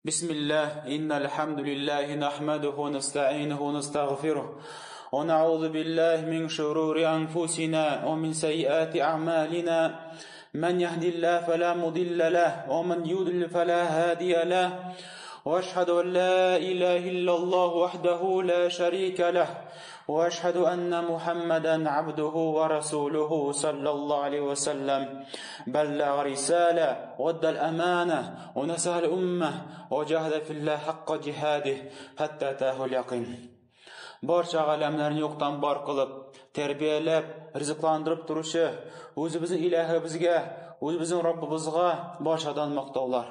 بسم الله إن الحمد لله نحمده ونستعينه ونستغفره ونعوذ بالله من شرور أنفسنا ومن سيئات أعمالنا من يهد الله فلا مضل له ومن يضلل فلا هادي له وأشهد أن لا إله إلا الله وحده لا شريك له وأشهد أن محمدا عبده ورسوله صلى الله عليه وسلم بلغ رسالة وأدى الأمانة ونصح الأمة وجاهد في الله حق جهاده حتى أتاه اليقين. Barcha alamlarni yo'qdan bor qilib, tarbiyalab, rizqlantirib turuvchi o'zimizning ilahimizga, o'zimizning Robbimizga barchadan maqtovlar.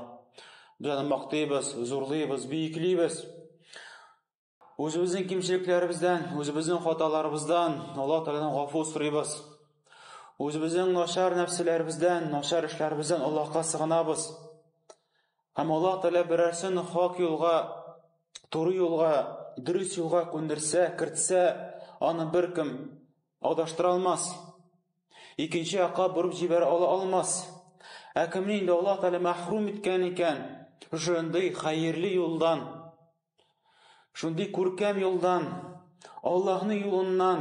Bizani maqtaymiz, zo'rlaymiz, buyuklaymiz. O'zimizning kimchiliklarimizdan, o'zimizning xatolarimizdan Alloh taoladan g'afur so'raymiz. O'zimizning noshar nafslarimizdan, noshar ishlarimizdan Allohga sig'inamiz. Ham Alloh taolo birarsin haq yo'lga, to'g'ri yo'lga, durust yo'lga ko'ndirsa, kiritsa, uni bir kim adashtira olmas. Ikkinchi yoqqa burib jibara olmas. Kimning de Alloh taolo mahrum etgan ekan, shunday xayrli yo'ldan, shunday ko'rkam yo'ldan, Allohning yo'lidan,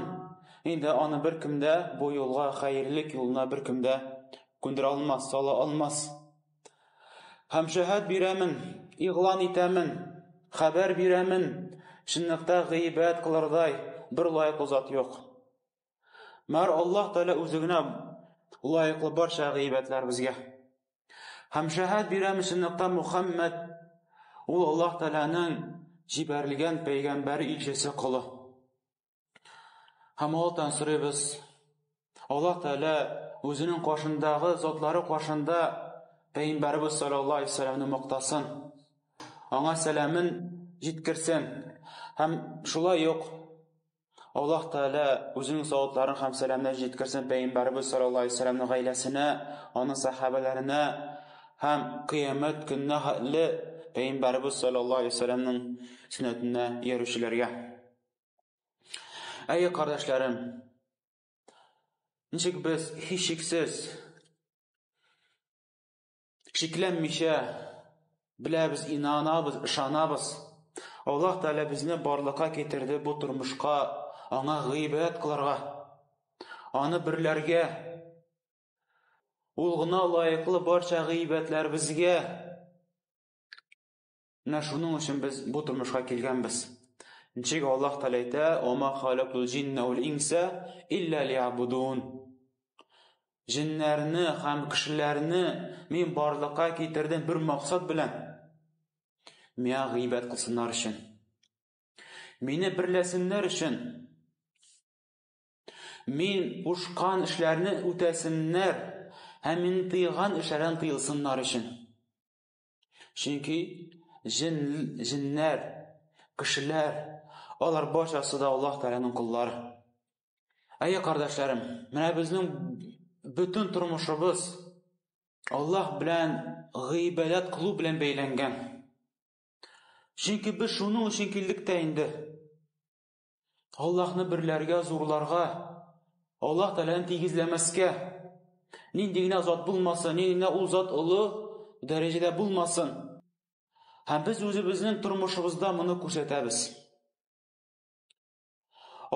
endi uni bir kimda bu yo'lga, xayrlik yo'lina bir kimda ko'ndira olmas, sola olmas. Ham shahad beramin, i'lon etamin, xabar beramin, shinniqda g'iybat qilarday bir loyiqli zot yo'q. Mar Alloh taolo o'zigina loyiqli barcha g'iybatlar bizga. Ham shahad beramiz shinniqda Muhammad u Alloh taolaning jibarilgan payg'ambari elchisi qili. Ham Allohdan so'raymiz. Alloh taolo o'zining qo'shindagi zotlari qo'shinda payg'ambarimiz sollallohu alayhi vasallamni maqtasin. Ona salamin yetkirsin. Ham shulay yo'q. Alloh taolo o'zining zotlarini ham salamni yetkirsin payg'ambarimiz sollallohu alayhi vasallamning oilasini, onun sahabalarına, ham qiyomat kunida hali payg'ambarimiz sollallohu alayhi vasallamning sunnatini yuruvchilarga. Ey qardoshlarım, nechuk biz hech sheksiz sheklanmisha bilamiz, inanamiz, ishonamiz. Alloh taolo bizni borliqqa keltirdi bu turmushqa, ona g'iybat qilarga, ona birlarga, ulg'ina loyiqli barcha g'iybatlar bizga. Mana shuning uchun biz bu turmushga kelganmiz. Nechuk Alloh taolo aytadi: "Va ma xalaqul jinna wal insa illa liya'budun." Jinlarni ham kishilarni men borliqqa keltirdim bir maqsad bilan. Menga g'iybat qilsinlar uchun. Meni birlasinlar uchun. Men qo'shgan ishlarni o'tasinlar, ham men tiygan ishlardan tiyilsinlar uchun. Chunki jinlar, kishilar, ular barchasida Alloh taolaning qullari. Ey qardoshlarım, mana bizning butun turmushimiz Alloh bilan g'iybat qilib bilan bog'langan. Chunki biz shuning uchun keldikda endi Allohni birlarga, zo'rlarga, Alloh taolani tegizlamasga, nindigina zot bo'lmasin, nindigina u zot ulug' darajada bo'lmasin. Ham biz o'zimizning turmushimizda buni ko'rsatamiz.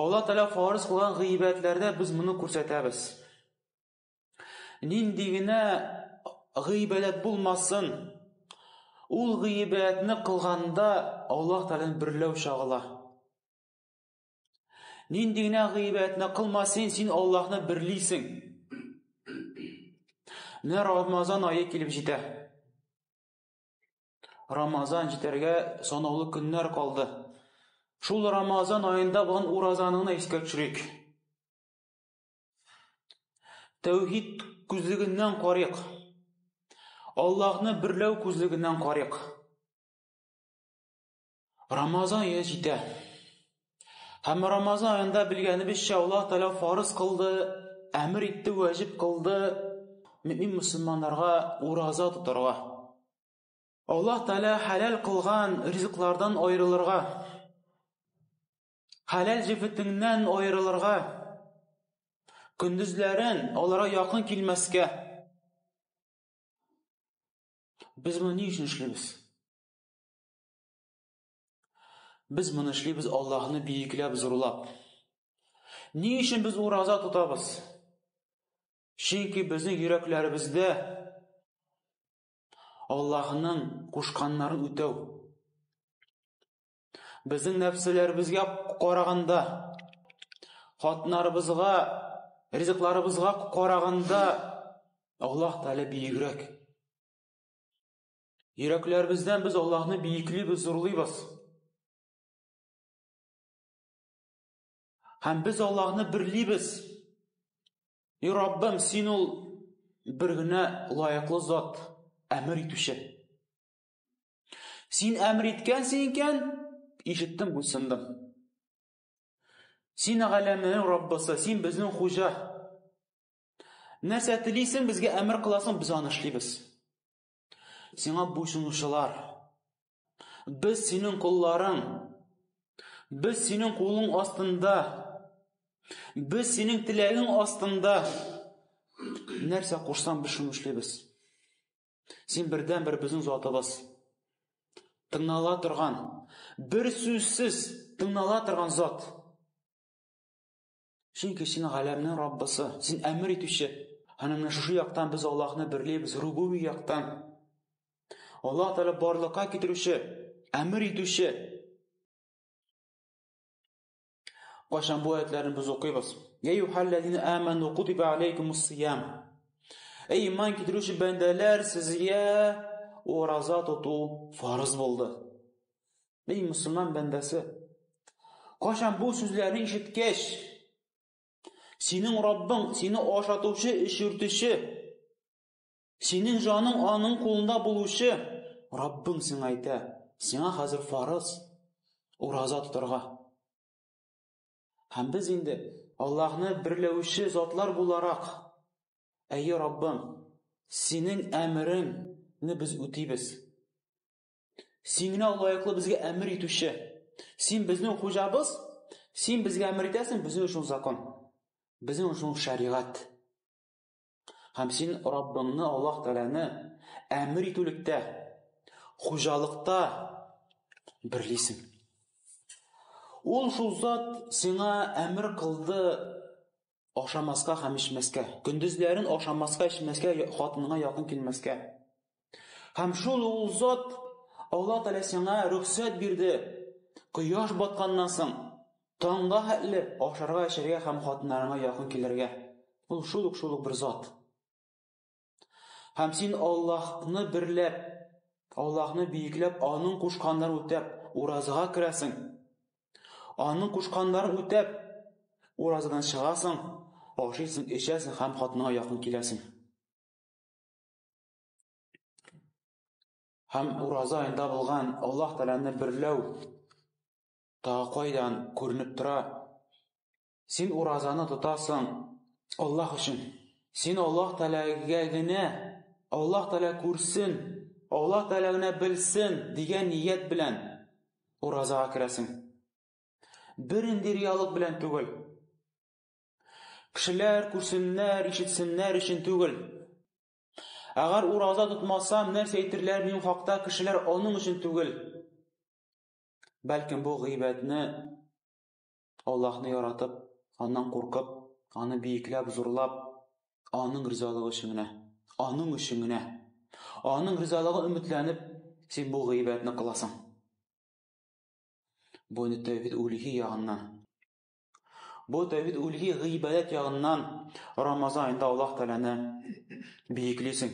Alloh taolo farz qilgan g'iybatlarda biz buni ko'rsatamiz. Nindigina g'iybat bo'lmasin. U g'iybatni qilganda Alloh taolaning birlov shag'ila. Nindigina g'iybatni qilmasang, sen Allohni birleysin. Ne Ramazon oyi kelib jetadi. Ramazon jetarga sanoqli kunlar qoldi. Shul Ramazon oyida bo'lgan urazanini esga tushiraylik. Tavhid ko'zligidan qoriq. Allohni birlov ko'zligidan qoriq. Ramazon oyi jetadi. Hamma Ramazon oyida bilganimizcha Alloh taolo farz qildi, amr etdi, vojib qildi mu'min musulmonlarga uroza tutarga. Alloh taolo halal qilgan rizqlardan ayrilirga, halal jifitingdan ayrilirga, kunduzlarin ularga yaqin kelmasga. Biz buni niçin ishlaymiz? Biz моны эшлибез Аллаһны бийекләп, зурлап. Ни өчен без ураза тотабыз? Чөнки безнең йөрәкләребездә Аллаһның кушканнарын үтәү. Безнең нәфселәребезгә караганда, хатыннарыбызга, ризыкларыбызга караганда Аллаһ Тәгалә биегрәк. Йөрәкләребездән без Аллаһны биеклибез, зурлыйбыз. Һәм без Аллаһны бирлибез. И Раббым, син ул бер генә лаеклы зат, әмер итүче. Син әмер иткәнсең икән, ишеттем, буйсындым. Син галәмнең Раббысы, син безнең хуҗа. Нәрсә телисең, безгә әмер кыласың, без аны эшлибез. Сиңа буйсынучылар. Без синең кулларың. Без синең кулың астында. Без синең теләгең астында. Нәрсә кушсаң, без шуны эшлибез. Син бердән-бер безнең затыбыз. Тыңнала торган, бер сүзсез тыңнала торган зат. Чөнки син галәмнең Раббысы, син әмер итүче. Һәм менә шушы яктан без Аллаһны бирлибез, рубуби яктан. Аллаһ Тәгалә барлыкка китерүче, әмер итүче. Кашан бу аятьләрне без укыйбыз? Я юхаллазина аману кутиба алейкумус-сиям. Эй иман китерүче бәндәләр, сезгә ураза тоту фарыз булды. Эй мусульман бәндәсе, кашан бу сүзләрне ишеткәч, синең Раббың, сине ашатучы, эшертүче, синең җаның аның кулында булучы Раббың сиңа әйтә, сиңа хәзер фарыз ураза тотарга. Һәм без инде Аллаһны бирләүче затлар буларак, әйе Раббым, синең әмереңне без үтибез. Син генә лаеклы безгә әмер итүче. Син безнең хуҗабыз, син безгә әмер итәсең, безнең өчен закон, безнең өчен шәригать. Һәм син Раббыңны, Аллаһ Тәгаләне әмер итүлектә, хуҗалыкта бирлисең. Ул шул зат сиңа әмер кылды ашамаска һәм ичмәскә, көндезләрен ашамаска, ичмәскә, хатыныңа якын килмәскә. Һәм шул ул зат Аллаһ Тәгалә сиңа рөхсәт бирде. Кояш батканнан соң таңга хәтле ашарга, эчәргә һәм хатыннарыңа якын килергә. Ул шул ук бер зат. Һәм син Аллаһны бирләп, Аллаһны бийекләп, аның кушканнарын үтәп, уразага керәсең. Аның кушканнарын үтәп, уразадан чыгасың, ашыйсың, эчәсең һәм хатыныңа якын киләсең. Һәм ураза айында булган Аллаһ Тәгаләне бирләү тагы кайдан күренеп тора. Син уразаны тотасың Аллаһ өчен. Син Аллаһ Тәгаләгә генә, Аллаһ Тәгалә күрсен, Аллаһ Тәгалә генә белсен дигән ният белән уразага керәсең. Бер инде риялык белән түгел. Кешеләр күрсеннәр, ишетсеннәр өчен түгел. Әгәр ураза тотмасам, нәрсә әйтерләр минем хакта кешеләр аның өчен түгел. Бәлкем бу гыйбатны Аллаһны яратып, аннан куркып, аны бийекләп, зурлап, аның ризалыгы өчен генә, аның өчен генә, аның ризалыгын өметләнеп, син бу гыйбатны кыласың. Бу тәвхид улихи ягыннан. Бу тәвхид улихи гыйбадат ягыннан Рамазан айында Аллаһ Тәгаләне бийеклисең.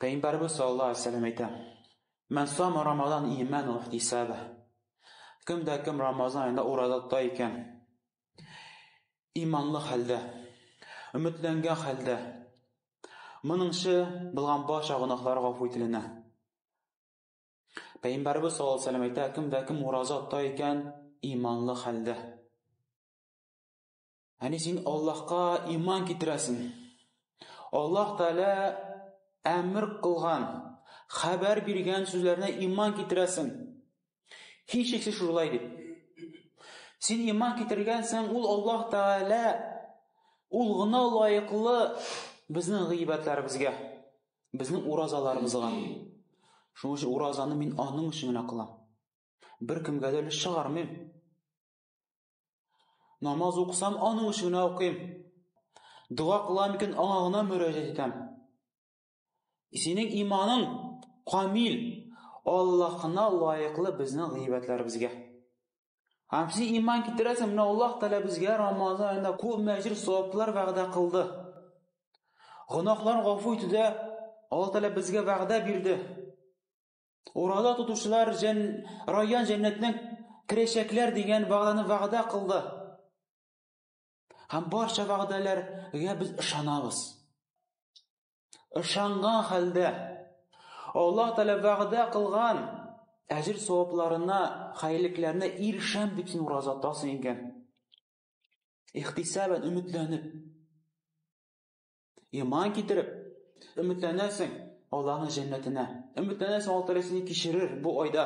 Пәйгамбәрбез саллаллаһу алейһи ва саллям әйтә: "Мен сама Рамазан иман ва ихтисаба." Кем Рамазан айында ураза тота икән, иманлы хәлдә, өметләнгән хәлдә, моныңчы булган баша гынаһлары гафу ителенә. Пәйгамбәрбез саллаллаһу алейһи ва саллям әйтә: "Кем ураза тота икән, иманлы хәлдә." Әни син Аллаһка иман китерәсең. Аллаһ Тәгалә әмер кылган, хәбәр биргән сүзләренә иман китерәсең. Һичшиксез шулай дип. Син иман китергәнсең, ул Аллаһ Тәгалә, ул гына лаеклы безнең гыйбатларыбызга, безнең уразаларыбызга. Шуның өчен уразаны мин аның өчен генә кылам. bir kimge de uluş çıgarmayım. Namaz okusam onun üçin okuyayım. Dua kılam iken ona müracaat etem. Senin imanın kamil, Allah'ına layıklı bizning g'iybatlarimizga. Hamsi iman keltirasın, mana Alloh taolo bizga Ramazon oyida ko'p majr savoblar va'da qildi. Gunohlar g'afur etdi. Alloh taolo bizga va'da berdi. Roza tutuvchilar Rayyan jannatning kirishaklar degan va'dani va'da qildi. Ham barcha va'dalarga biz ishonamiz. Ishongan holda Alloh taolo va'da qilgan ajr savoblarına, xayrliklarına erişem deb sen roza tutasın ekan. İhtisaben ümitlenip, iman keltirib, ümitlenasan Allah'ın cennetine. Ümitlenasan Alloh taolo seni kechirir bu oyda.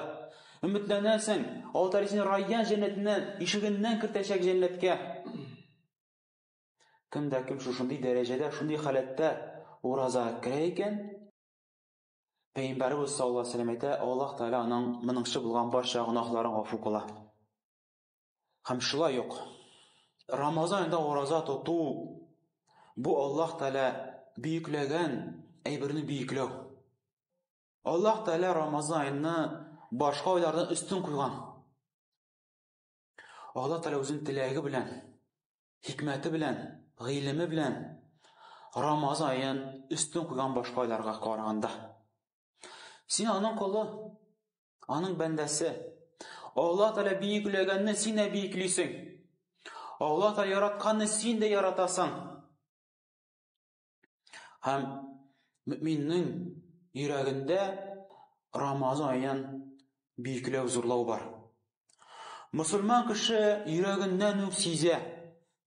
Ümitlenasan Alloh taolo seni Rayyan jannatidan, eshigidan kiritacak jannatga. Kimda kim shunday darajada, shunday holatda roza kirar ekan, Peygamberimiz sallallahu aleyhi ve sellem aytadi, Alloh taolo uning miningchi bo'lgan barcha gunohlarini g'afur qiladi. Ham shula yo'q. Ramazon oyida roza tutuv bu Alloh taolo buyuklagan aybirni buyuklav. Alloh taolo Ramazon oyini boshqa oylardan ustun qo'ygan. Alloh taolo o'zining tilagi bilan, hikmati bilan, ilmi bilan Ramazon oyini ustun qo'ygan boshqa oylarga qaraganda. Sen onun kulu, onun bendesi. Allah Teala büyüklegenini sen de büyüklüsün. Allah Teala yaratkanını sen de yaratasın. Hem müminin yüreğinde Ramazan ayının büyüklüğü zorluğu var. Müslüman kişi yüreğinden size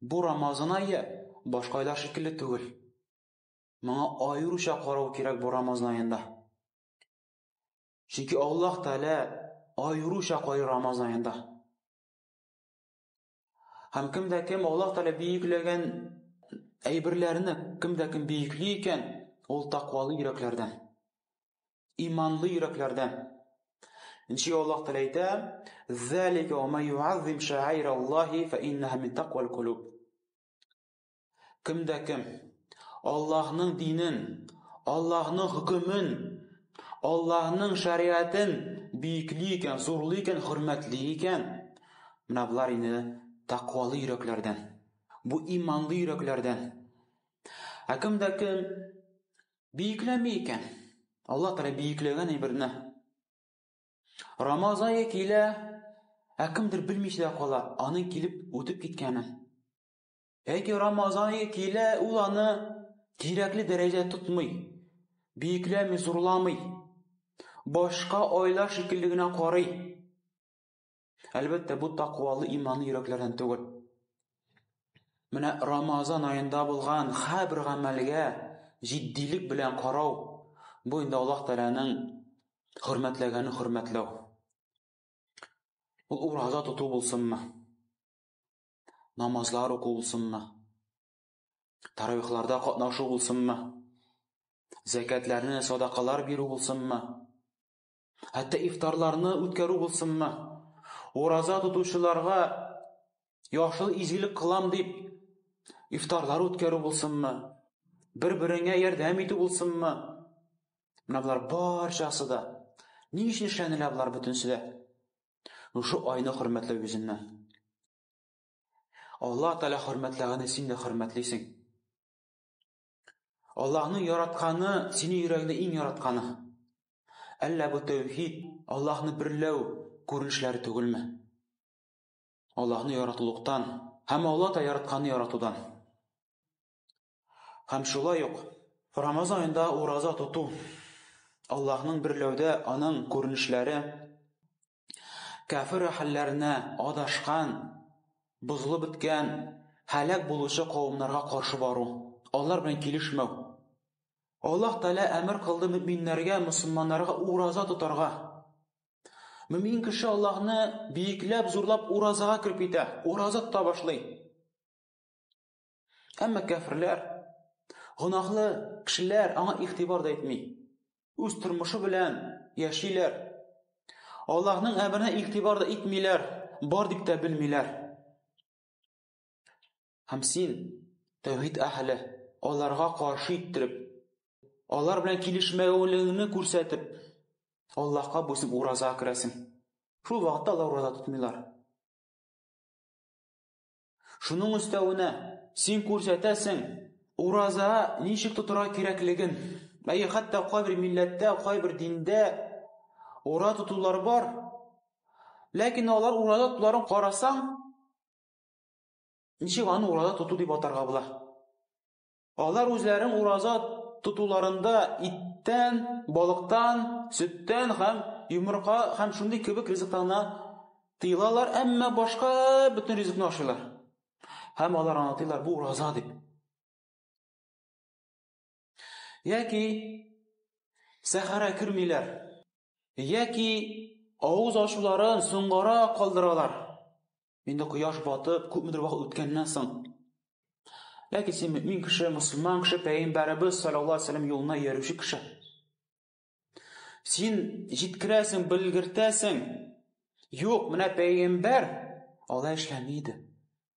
bu Ramazan ayı başka aylar şekilde değil. Bana ayrıca karav gerek bu Ramazan ayında. Çünkü Allah Teala ayrıca koyuyor Ramazan ayında. Hem kimde kim Allah Teala büyüklegen aybirlerini kimde kim büyüklüyken ol takvalı yüreklerden, imanlı yüreklerden. İnşallah Allah Teala aytadi: "Zalika ve men yu'azzim şa'airallahi fe innaha min taqval kulub." Kimde kim Allah'ın dinin, Allah'ın hükmün, Allah'ın şeriatın büyüklüyken, zorluyken, hürmetliyken, mana bular yine takvalı yüreklerden, bu imanlı yüreklerden. Kimde kim büyüklemeyken, Allah Teala büyükleyen birini. Ramazan ayı kile, kimdir bilmişler kala, anın kilip ötüp gitkenin. Eki Ramazan ayı kile, ulanı gerekli derece tutmuy, büyüklemi, zorlamay. Başka oylar şekilligine koray. Elbette bu takvalı imanlı yüreklerden tügül. Mine Ramazan ayında bulgan her bir amelge ciddilik bilen karav. Bu indi Allah Teala'nın hürmetlegeni hürmetlev. Bu roza tutup bulsun mu? Namazlar oku bulsun mu? Taravihlarda katnaşı bulsun mu? Zekatlarını, sadakalar bir bulsun mu? Hatta iftarlarını ötkeru bulsun mu? Roza tutuşularga yaşlı izgilik kılam deyip iftarları ötkeru bulsun mu? Bir-birine yardım eti bulsun mu? Bunlar barchası da niçin işleniler bunlar bütünsü de? Şu ayını hürmetle yüzünden. Allah Teala hürmetlerini sen de hürmetlisin. Allah'ın yaratkanı seni yüreğinde en yaratkanı. Alla bu tevhid, Allah'ını birlev görünüşleri tügülme. Allah'ını yaratılıktan, hem Allah da yaratkanı yaratudan. Hem şula yok. Ramazan ayında roza tutu. Allah'ın birlevde onun görünüşleri kafir hallerine adaşkan, buzulu bitken, halak buluşu kavimlerine karşı varu. Onlar bilen kilişmev. Allah Teala emir kıldı müminlerge, Müslümanlarga roza tutarga. Mümin kişi Allah'ını büyüklep, zorlap rozaga kirip ite. Roza tuta başlay. Ama kafirler, günahlı kişiler ona ihtibar da etmey. Öz turmuşu bilen yaşaylar. Allah'ның әмренә игътибар да итмиләр, бар дип тә белмиләр. Һәм син тәүхид әһле, аларга каршы иттереп, алар белән килешмәүлегеңне күрсәтеп, Аллаһка буйсынып ураза керәсең. Шул вакытта алар ураза тотмыйлар. Шуның өстәвенә син күрсәтәсең, ураза ничек тотырга кирәклеген. Хәтта кайбер милләттә, кайбер диндә ураза тотулар бар. Ләкин алар ураза тотуларын карасаң, ничек аны ураза тоту дип атарга була? Алар үзләрен ураза тотуларында иттән, балыктан, сөттән һәм йомырка һәм шундый кебек ризыктарны тыйлалар, әмма башка бөтен ризыкны ашыйлар. Һәм алар аңлатыйлар, бу ураза дип. Яки сәхәрә кермиләр, яки авыз ачуларын соңгара калдыралар. Инде кояш батып, күпмедер вакыт үткәннән соң. Ләкин син мөмин кеше, мусульман кеше, Пәйгамбәрбез саллаллаһу алейһи ва саллям юлына йөрүче кеше. Син җиткерәсең, белгертәсең. Юк, менә Пәйгамбәр алай эшләми иде.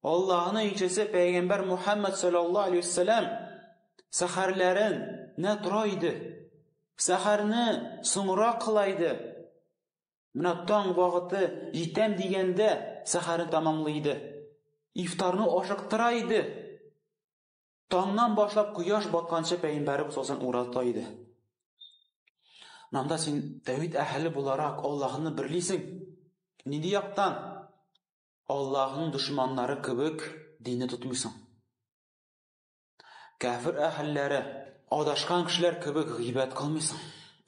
Аллаһның илчесе Пәйгамбәр Мухаммад саллаллаһу алейһи ва саллям сәхәрләрен нә тора иде. Сәхәрне соңра кыла иде. Менә таң вакыты җитәм дигәндә сәхәрен тамамлый иде. Ифтарны ашыктыра иде. Таңнан башлап кояш батканча Пәйгамбәрбез озын ураза иде. Монда син тәүхид әһле буларак Аллаһны бирлисең. Нинди яктан? Аллаһның душманнары кебек динне тотмыйсың. Кафир әһелләре, адашкан кешеләр кебек гыйбат кылмыйсың.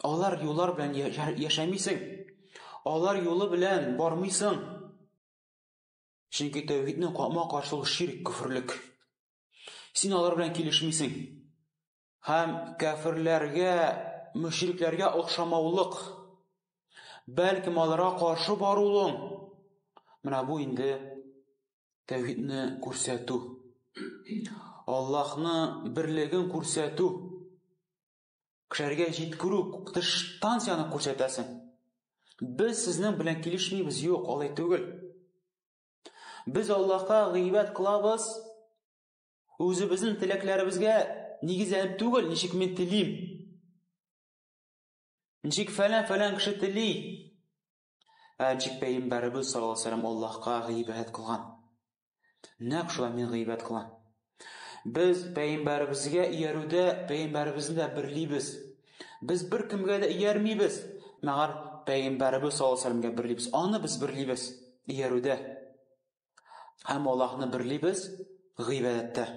Алар юллар белән яшәмисең. Алар юлы белән бармыйсың. Чөнки тәүхиднең кама-каршылыгы ширк, күфрлек. Син алар белән килешмисең. Һәм кафирләргә, мөшрикләргә охшамаулык, бәлкем аларга каршы барулың. Менә бу инде тәүхидне күрсәтү. Аллаһны бирлеген күрсәтү. Кешеләргә җиткерү, станцияны күрсәтәсең. Без сезнең белән килешмибез, юк, алай түгел. Без Аллаһка гыйбат кылабыз, үзебезнең теләкләребезгә нигезләнеп түгел, ничек мен телим. Ничек фәлән кеше тели. Ничек Пәйгамбәрбез саллаллаһу алейһи ва саллям Аллаһка гыйбат кылган. Нәкъ шулай мен гыйбат кылам. Без Пәйгамбәрбезгә иярүдә Пәйгамбәрбезне дә бирлибез. Без бер кемгә дә иярмибез. Мәгәр Пәйгамбәрбез саллаллаһу алейһи ва саллямга бирлибез. Аны без бирлибез иярүдә. Һәм Аллаһны бирлибез гыйбадәттә.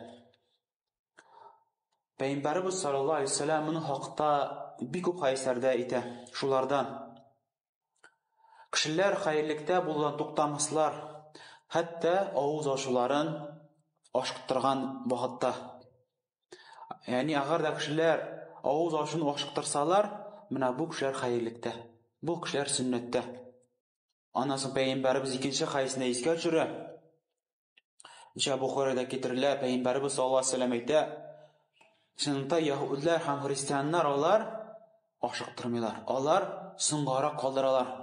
Пәйгамбәрбез саллаллаһу алейһи ва саллямның хакта бик күп хәдисләрдә әйтә. Шулардан кешеләр хәерлектә булудан туктамаслар, хәтта авыз ачуларын ашыктырган вакытта. Ягъни агар да кешеләр авыз ачуны ашыктырсалар, менә бу кешеләр хәерлектә. Бу кешеләр сөннәттә. Аннан Пәйгамбәрбез икенче хәдисендә искә төшерә. Бухаридә китерелә, Пәйгамбәрбез саллаллаһу алейһи ва саллям әйтә: "Чынында яһүдләр һәм христианнар алар ашыктырмыйлар. Алар соңгара калдыралар.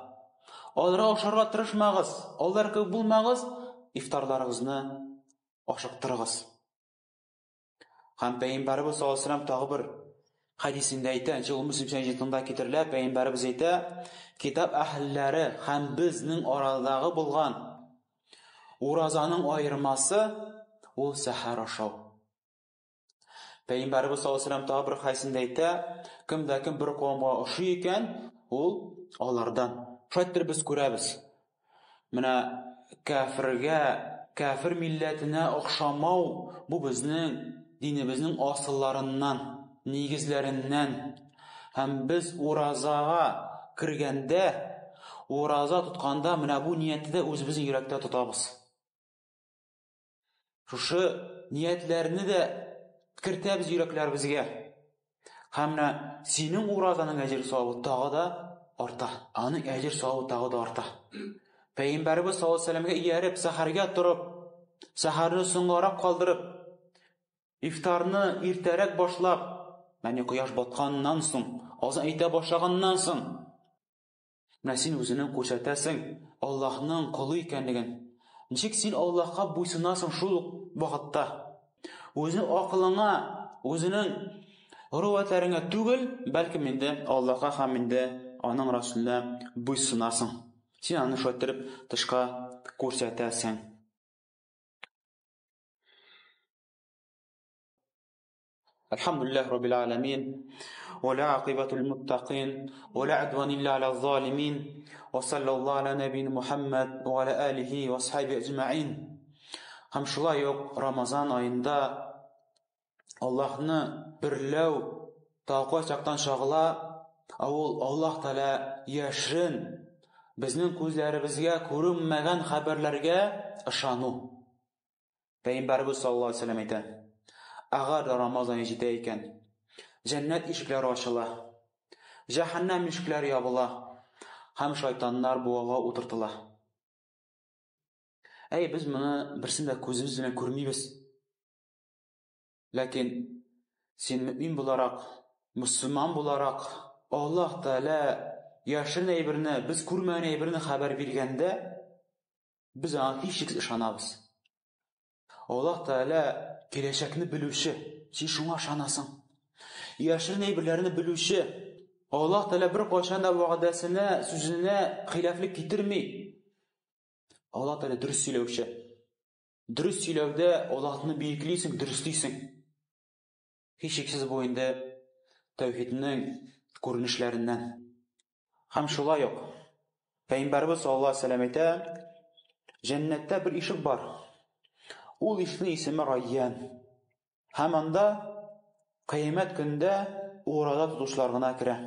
Аларга ашарга тырышмагыз, алар кебек булмагыз, ифтарларыгызны ашыктырыгыз." Һәм Пәйгамбәрбез саллаллаһу алейһи ва саллям тагы бер хәдисендә әйтә, ул Муслим сәҗидендә китерелә, Пәйгамбәрбез әйтә: "Китап әһелләре һәм безнең арадагы булган уразаның аермасы ул сәхәр ашау." Пәйгамбәрбез саллаллаһу алейһи ва саллям тагы бер хәдисендә әйтә, кем бер кавымга ошый икән, ул алардан. Шайтыр без күрәбез. Менә кафир милләтенә охшамау бу безнең динебезнең асылларыннан, нигезләреннән. Һәм без уразага кергәндә, ураза тотканда менә бу ниятне үзебезнең йөрәктә тотабыз. Шушы ниятләрне дә кертәбез йөрәкләребезгә. Һәм менә синең уразаның әҗер савабы тагы да арта. Аның әҗер савабы тагы да арта. Пәйгамбәрбез саллаллаһу алейһи ва саллямга ияреп, сәхәргә турып, сәхәрне соңгарак калдырып, ифтарны иртәрәк башлап, мәне кояш батканнан соң, азан итә башлаганнан соң, Менә син үзеңне күрсәтәсең Аллаһның кулы икәнлеген. Ничек син Аллаһка буйсынасың шул вакытта? Үзеңнең акылыңа, үзеңнең гыйбадәтләреңә түгел, бәлки инде Аллаһка һәм инде аның Расулына буйсынасың. Син аны шайтырып тышка күрсәтәсең. Elhamdülillah Rabbil Alamin. Ve la akibetul muttaqin. Ve la udvan illa ala zalimin. Ve sallallahu ala nebiyina Muhammed ve ala alihi ve ashabi ecma'in. Hem şulay yok Ramazan ayında Allah'ını birlev taqva çaqtan şağıla Allah Teala yaşrın bizning ko'zlarimizga ko'rinmagan xabarlarga ishonu. Payg'ambarimiz sallallohu alayhi vasallam aytadi: agar Ramazon yetdi ekan, jannat eshiklari ochila, jahannam eshiklari yopila, ham shaytonlar bu yoqqa o'tirtilar. Biz buni birsida ko'zimiz bilan ko'rmaymiz. Lekin sen mümin bo'laroq, musulmon bo'laroq Alloh taolo yashirin aybirini, biz ko'rmagan aybirini xabar berganda biz aniq hech shak ishonamiz. Alloh taolo kelajakni biluvchi, sen shunga ishonasan. Yashirin aybilarini biluvchi, Alloh taolo bir qachon va'dasini, so'zini xiloflik keltirmay. Alloh taolo durust so'ylovchi. Durust so'ylovda Allohni buyuklaysan, durustlaysan. Hech shaksiz bu endi tavhidning ko'rinishlaridan. Ham shulay yo'q. Payg'ambarimiz sollallohu alayhi vasallam aytadi: jannatda bir eshik bor. U eshikning ismi Rayyan. Hamanda qiyomat kunida o'roza tutuvchilarga kiradi.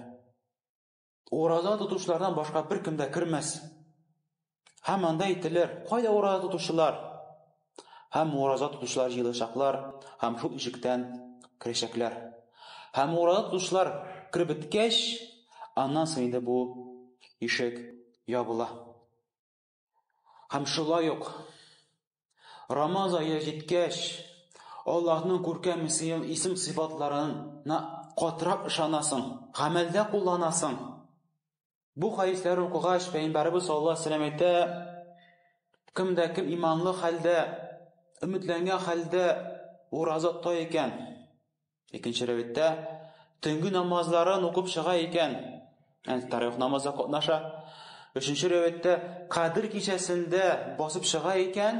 O'roza tutuvchilardan boshqa bir kimda kirmas. Hamanda aytilar: "Qayda o'roza tutuvchilar?" Ham o'roza tutuvchilar yig'ilishaqlar, ham shu eshikdan kirishaklar. Ham o'roza tutuvchilar kirib bitgach, andan so'ng bu eshik yopila. Ham shulay yo'q. Ramazon oyi yetgach, Allohning ko'rkam ism sifatlarini qotirab ishonasan, amalda qo'llanasan. Bu hadislar o'qigach, Payg'ambarimiz sollallohu alayhi vasallam aytadi: kimda kim iymonli holda, umidlangan holda o'roza tutar ekan, ikkinchi rivoyatda tungi namozlarini o'qib chiqar ekan, ya'ni tarovih namozida qatnashar. Uchinchi rivoyatda Qadr kechasida bosib chiqar ekan,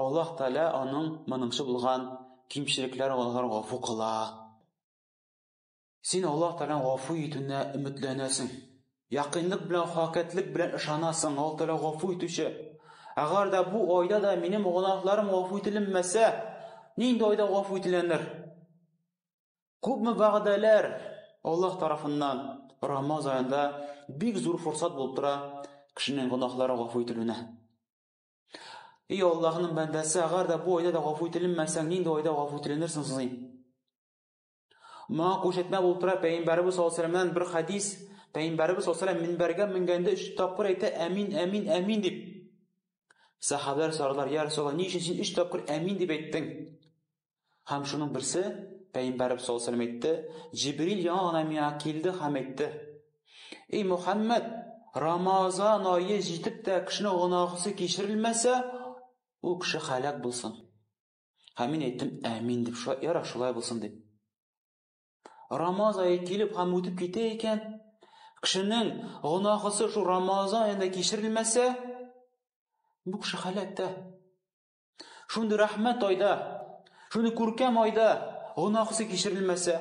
Alloh taolo uning miningchi bo'lgan kimchiliklarini g'afur qilar. Sen Alloh taolaning g'afur etishini umidlanasan. Yaqinlik bilan, haqiqatlik bilan ishonasan. Alloh taolo g'afur etuvchi. Agarda bu oyda da mening gunohlarim g'afur etilmasa, nenda oyda g'afur etilanlar? Ko'pmi va'dalar Alloh tarafidan Ramazon oyida bek zo'r fursat bo'lib turadi kishining gunohlari g'afur etiluna. Ey Allohning bandasi, agarda bu oyda da g'afur etilmasang, nenda oyda g'afur etilanirsan siz? Ma qo'shatma bo'lib turadi Payg'ambarimiz sollallohu alayhi vasallamdan bir hadis. Payg'ambarimiz sollallohu alayhi vasallam minbarga minganda 3 topqir aytdi: "Amin, amin, amin" deb. Sahobalar so'radilar: "Ya Rasululloh, nechun sen 3 topqir amin deb aytding?" Ham shuning birsi Payg'ambarimiz sollallohu alayhi vasallam aytdi: "Jibril yonimga menga keldi ham aytdi: Ey Muhammad, Ramazon oyi yetibda kishining gunohi kechirilmasa, u kishi halok bo'lsin." Ham men aytdim: "Amin" deb, "Ya shulay bo'lsin" deb. Ramazon oyi kelib ham o'tib ketay ekan, kishining gunohi shu Ramazon oyida kechirilmasa, bu kishi halokda. Shunda rahmat oyda, shuni ko'rkam oyda gunohi kechirilmasa,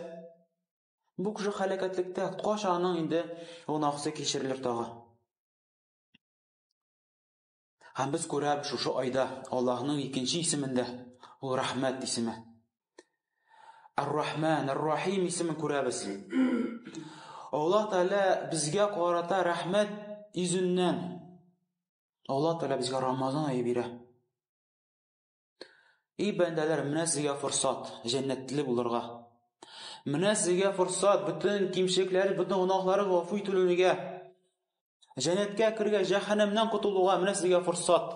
bu kishi halokatlikda, qachon endi gunohi kechirilir tog'a. Ham biz ko'ramiz shu oyda Allohning ikkinchi ismida, u rahmat ismi. Ar-Rahman, Ar-Rahim ismini ko'ramiz. Alloh taolo bizga qarata rahmat izindən Alloh taolo bizga Ramazon oyi beradi. Ey bandalar, mana sizga fursat jannatli bo'lirga. Mana sizga fursat butun kimchiliklar, butun gunohlari g'afur etiluniga, jannatga kirgan, jahannamdan qutulishga mana sizga fursat.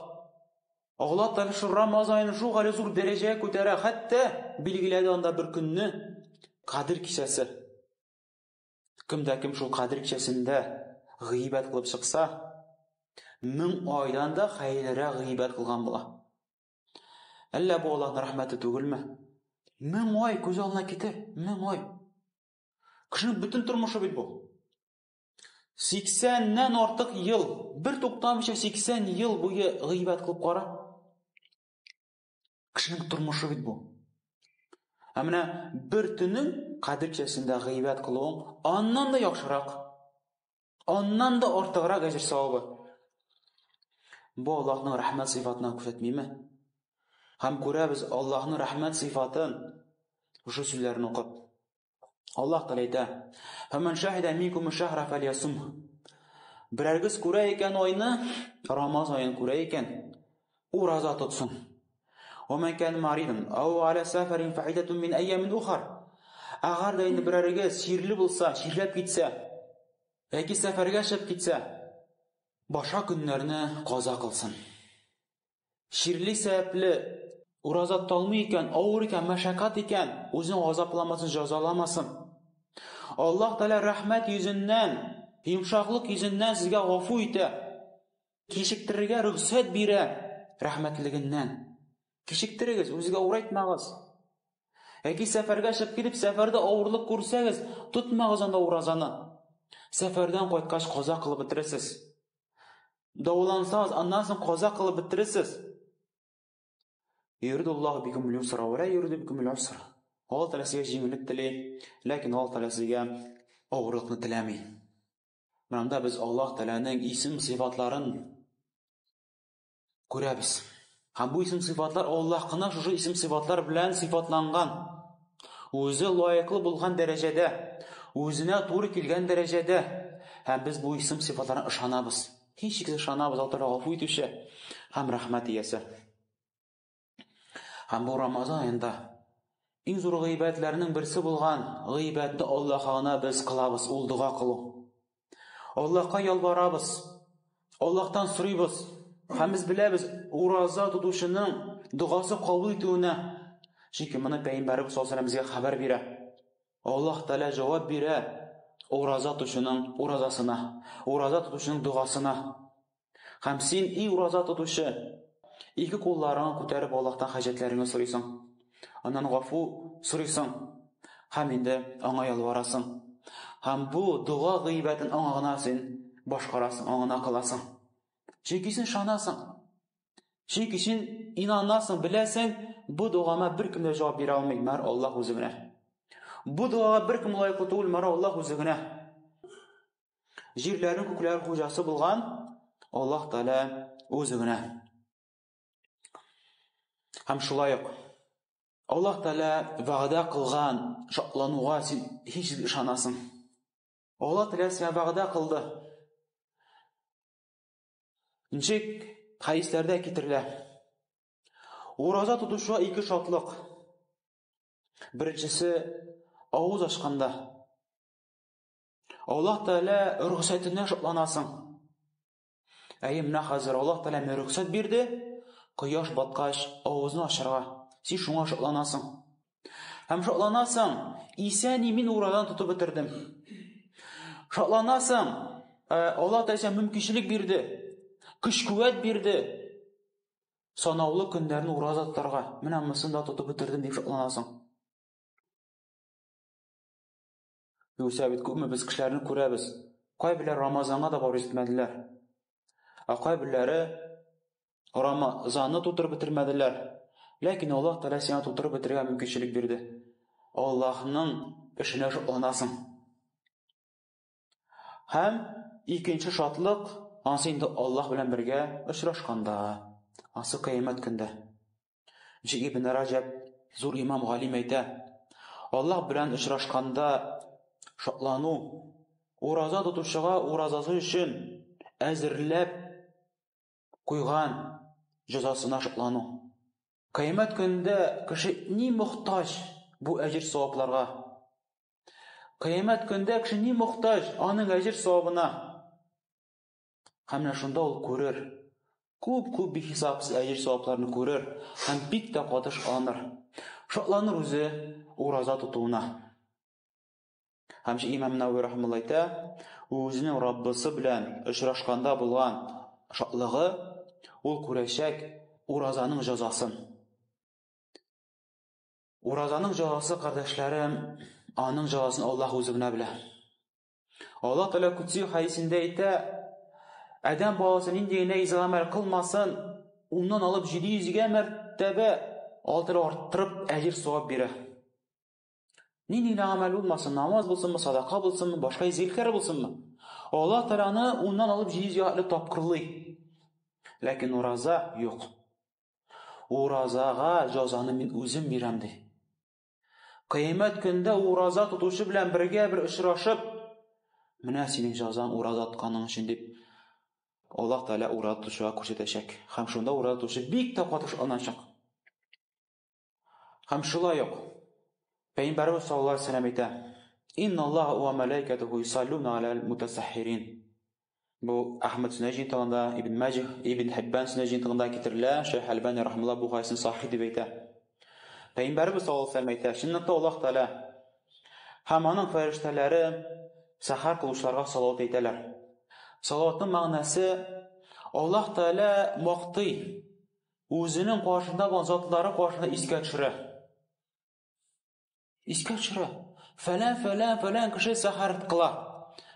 Alloh taolo shu Ramazon oyini shu g'ali zo'r darajaga ko'taradi, hatto belgiladi onda bir kunni Qadr kechasi. Kimda kim shu Qadr kechasida гыйбат кылып чыкса, 1000 айдан да хәерлерәк гыйбат кылган була. Әллә бу Аллаһның рәхмәте түгелме? 1000 ай күз алдына китер, 1000 ай. Кешенең бөтен тормышы бит бу. 80ннән артык ел, бер туктамыйча 80 ел буе гыйбат кылып кара. Кешенең тормышы бит бу. Ә менә бер төннең кадерчәсендә гыйбат кылуың аннан да яхшырак, аннан да артыграк әҗер савабы. Бу Аллаһның рәхмәт сыйфатына күрсәтмиме? Һәм күрәбез Аллаһның рәхмәт сыйфатын шушы сүзләрне укып. Аллаһ Тәгалә әйтә: "Фәмән шаһида минкум шахра фәльясум." Берәргез күрә икән айны, Рамазан аен күрә икән, ураза тотсын. ومن كان مريضا أو على سفر فعدة من أيام أخرى. Әгәр дә инде берәргез ширле булса, ширләп китсә, яки сәфәргә чыгып китсә, башка көннәрне каза кылсын. Ширле сәбәпле ураза тоталмый икән, авыр икән, мәшәкать икән, үзен газапламасын, җәзаламасын. Аллаһ Тәгалә рәхмәт йөзеннән, йомшаклык йөзеннән сезгә гафу итә. Кичектерергә рөхсәт бирә рәхмәтлегеннән. Кичектерегез, үзегә урайтмагыз. Яки сәфәргә чыгып китеп, сәфәрдә авырлык күрсәгез, тотмагыз анда уразаны. Сәфәрдән кайткач каза кылып бетерәсез. Дәвалансагыз, аннан соң каза кылып бетерәсез. Юридуллаһу бикумул юсра ва ла юриду бикумул усра. Аллаһ Тәгалә сезгә җиңеллек тели, ләкин Аллаһ Тәгалә сезгә авырлыкны теләми. Монда без Аллаһ Тәгаләнең исем сыйфатларын күрәбез. Һәм бу исем сыйфатлар Аллаһ кына шушы исем сыйфатлар белән сыйфатланган. Үзе лаеклы булган дәрәҗәдә, үзенә туры килгән дәрәҗәдә, һәм без бу исем сыйфатларына ышанабыз. Һичшиксез ышанабыз, Аллаһ Тәгалә гафу итүче һәм рәхмәт иясе. Һәм бу Рамазан аенда иң зур гыйбатларның берсе булган гыйбатны Аллаһка без кылабыз, ул дуга кылу. Аллаһка ялварабыз, Аллаһтан сорыйбыз. Һәм без беләбез, ураза тотучының дугасы кабул итүенә. Чөнки моны Пәйгамбәрбез саллаллаһу алейһи ва сәлләм хәбәр бирә. Аллаһ Тәгалә җавап бирә ураза тотучының уразасына, ураза тотучының дугасына. Һәм син и ураза тотучы, ике кулларыңны күтәреп Аллаһтан хаҗәтләреңне сорыйсың. Аннан гафу сорыйсың. Һәм инде аңа ялварасың. Һәм бу дуга гыйбатын аңа гына син башкарасың, аңа кыласың. Чөнки син шанасың. Чөнки син инанасың, беләсең, бу дугама беркем дә җавап бирә алмый, мәр Аллаһ үзе генә. Бу дугага беркем лаеклы түгел, мәр Аллаһ үзе генә. Җирләрнең күкләр хуҗасы булган Аллаһ Тәгалә үзе генә. Һәм шулай ук Аллаһ Тәгалә вәгъдә кылган шатлануга син һич ышанасың. Аллаһ Тәгалә сиңа вәгъдә кылды. Ничек хәдисләрдә китерелә? Ураза тотушыга ике шатлык. Беренчесе авыз ачканда. Аллаһ Тәгалә рөхсәтенә шатланасың. Әйе, менә хәзер Аллаһ Тәгалә миңа рөхсәт бирде, кояш баткач авызны ачарга. Син шуңа шатланасың. Һәм шатланасың, исән мин уразаны тотып бетердем. Шатланасың, Аллаһ Тәгалә мөмкинчелек бирде. Көч-куәт бирде. Санаулы көннәрне ураза тотарга. Менә монысын да тотып бетердем дип шатланасың. Юкса бит күпме без кешеләрне күрәбез. Кайберләр Рамазанга да барып җитмәделәр. Кайберләре Рамазанны тутырып бетермәделәр. Ләкин Аллаһ Тәгалә сиңа тутырып бетергә мөмкинчелек бирде. Аллаһның эшенә шатланасың. Һәм икенче шатлык ансы инде Аллаһ белән бергә очрашканда, ансы кыямәт көндә. Ибн Раҗаб, зур имам галим әйтә, Аллаһ белән очрашканда шатлану ураза тотучыга уразасы өчен әзерләп куйган җәзасына шатлану. Кыямәт көндә кеше ни мохтаҗ бу әҗр савапларга? Кыямәт көндә кеше ни мохтаҗ аның әҗр савабына? Һәм шунда ул күрер. Күп бихисапсыз әҗр савапларны күрер һәм бик тә катыш алыр. Шатланыр үзе ураза тотуына. Һәм Имам Науи рахмәллаһи әйтә, үзенең Раббысы белән очрашканда булган шатлыгы, ул күрәчәк уразаның җәзасын. Уразаның җәзасы, кардәшләрем, аның җәзасын Аллаһ үзе генә белә. Аллаһ Тәгалә Кудси хәдисендә әйтә, Адәм баласы нинди генә изгамәл кылмасын, уннан алып 700 мәртәбә арттырып әҗир савап бирә. Нинди генә амәл булмасын, намаз булсынмы, садака булсынмы, башка изгелекләр булсынмы, Аллаһ Тәгаләне уннан алып 700 тапкырлый. Ләкин ураза юк. Уразага җәзаны мин үзем бирәм ди. Кыямәт көндә ураза тотучы белән бергә бер очрашып, менә синең җәзаң ураза тотканың өчен дип Аллаһ Тәгалә ураза тотучыга күрсәтәчәк. Һәм шунда ураза тотучы бик тә катышланачак. Һәм шулай ук Пәйгамбәрбез саллаллаһу алейһи ва саллям әйтә: "Инналлаһа ва малаикатуху юсаллуна алал мутасаххирин." Бу Ахмад Сунайҗи тагында, Ибн Маҗих, Ибн Хиббан Сунайҗи тагында китерелә. Шейх Альбани рахмаллаһ бу хадисне сахих дип әйтә. Пәйгамбәрбез саллаллаһу алейһи ва саллям әйтә: "Чынлыкта Аллаһ Тәгалә һәм аның фәрештәләре сәхәр кылучыларга салават әйтәләр." Салаватның мәгънәсе Аллаһ Тәгалә мактый, үзенең каршында булган затлары каршында искә төшерә. Искә төшерә. Фәлән кеше сәхәр кыла.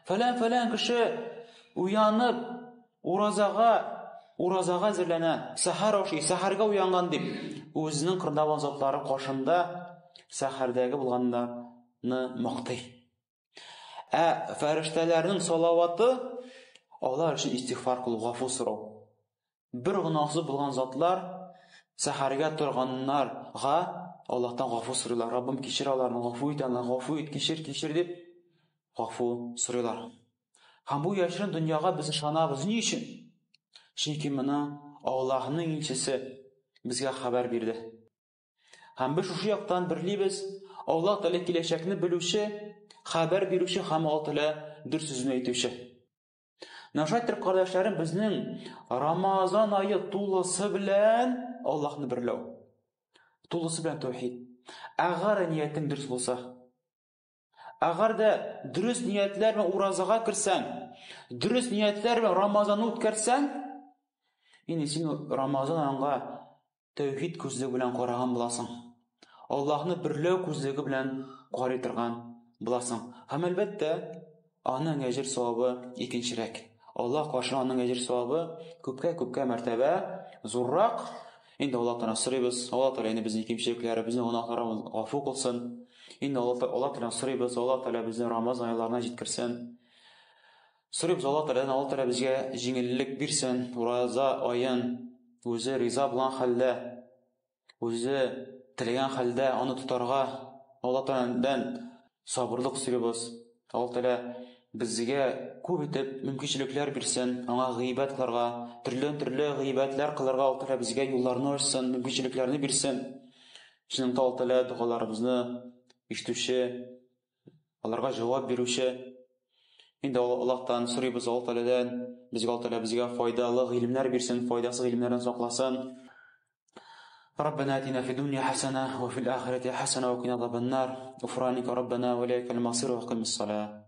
Фәлән кеше уянып уразага әзерләнә. Сәхәр ашый, сәхәргә уянган дип үзенең кырында булган затлары каршында сәхәрдәге булганнарны мактый. Фәрештәләрнең салаваты алар өчен истигъфар кылу, гафу сорау. Бер гынасы булган затлар сәхәргә торганнарга Аллаһтан гафу сорыйлар. Раббым кичер аларны, гафу ит аларны, гафу ит, кичер дип гафу сорыйлар. Һәм бу яшерен дөньяга без ышанабыз. Ни өчен? Чөнки моны Аллаһның илчесе безгә хәбәр бирде. Һәм без шушы яктан бирлибез, Аллаһ Тәгалә киләчәкне белүче, хәбәр бирүче һәм Аллаһ Тәгалә дөрес сүзне әйтүче. Нәшәттер кардәшләрем, безнең Рамазан ае тулысы белән Аллаһны берләү. Тулысы белән тәүхид. Әгәр ниятең дөрес булса, әгәр дә дөрес ниятләр белән уразага керсәң, дөрес ниятләр белән Рамазанны үткәрсәң, инде син Рамазан аенга тәүхид күзлеге белән караган буласың. Аллаһны берләү күзлеге белән карый торган буласың. Һәм әлбәттә, аның әҗер савабы икенчерәк. Аллаһ каршында аның әҗер савабы күпкә мәртәбә зуррак. Инде Аллаһ Тәгаләне сорыйбыз, Аллаһ Тәгалә безнең кимчелекләребезне, гөнаһларыбызны гафу кылсын. Инде Аллаһ Тәгаләне сорыйбыз, Аллаһ Тәгалә безне Рамазан айларына җиткерсен. Сорыйбыз Аллаһ Тәгаләдән, безгә җиңеллек бирсен. Ураза аен үзе риза булган хәлдә, үзе теләгән хәлдә аны тотарга Аллаһ Тәгаләдән сабырлык сорыйбыз. Аллаһ Тәгалә безгә күп итеп мөмкинлекләр бирсен, аңа гыйбат кылырга, төрле гыйбатлар кылырга Аллаһ Тәгалә безгә юлларны ачсын, мөмкинлекләрне бирсен. Шуның Аллаһ Тәгалә дуаларыбызны ишетүче, аларга җавап бирүче. Инде Аллаһтан сорыйбыз, Аллаһ Тәгаләдән безгә файдалы гыйлемнәр бирсен, файдасыз гыйлемнәрдән сакласын. ربنا آتنا في الدنيا حسنة وفي الآخرة حسنة وقنا عذاب النار غفرانك ربنا وإليك المصير وأقم الصلاة